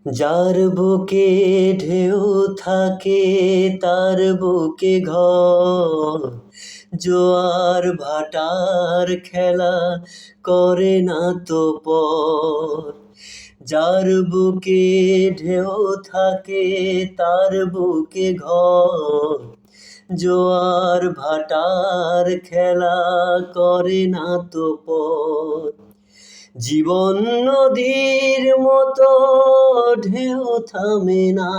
যার বুকে ঢেউ থাকে তার বুকে ঘর, জোয়ার ভাটার খেলা করে না তো পর। যার বুকে ঢেউ থাকে তার বুকে ঘর, জোয়ার ভাটার খেলা করে না তো পর। জীবন নদীর মতো ঢেউ থামে না,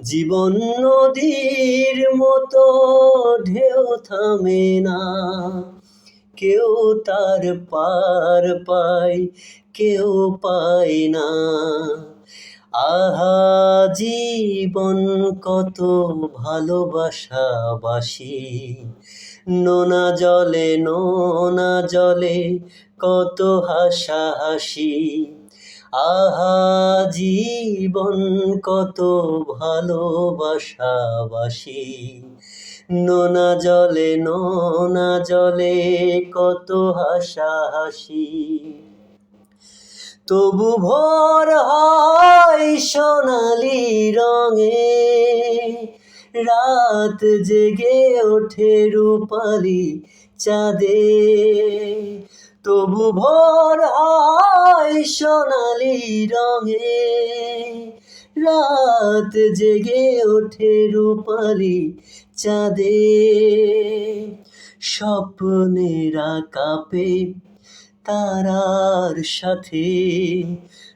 জীবন নদীর মতো ঢেউ থামে না। কেউ তার পার পায়, কেউ পায় না। আহা জীবন কত ভালোবাসাবাসি, নোনা জলে নোনা জলে কত হাসাহাসি। আহা জীবন কত ভালোবাসাবাসি, নোনা জলে কত হাসাহাসি। তবু ভোর হয় সোনালি রঙে, রাত জেগে ওঠে রূপালি চাঁদে। তবু ভোর হয় সোনালি রঙে, রাত জেগে ওঠে রূপালি চাঁদে। স্বপ্নেরা কাঁপে তারার সাথে,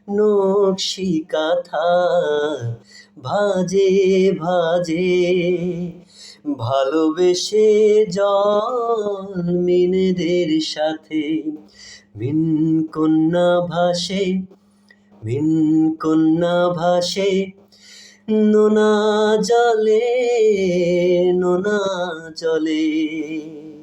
নকশি কাঁথা ভাজে ভাজে। ভালোবেসে জন্মিনেদের সাথে ভিন কন্যা ভাসে, ভিন কন্যা ভাসে নোনা জলে, নোনা জলে।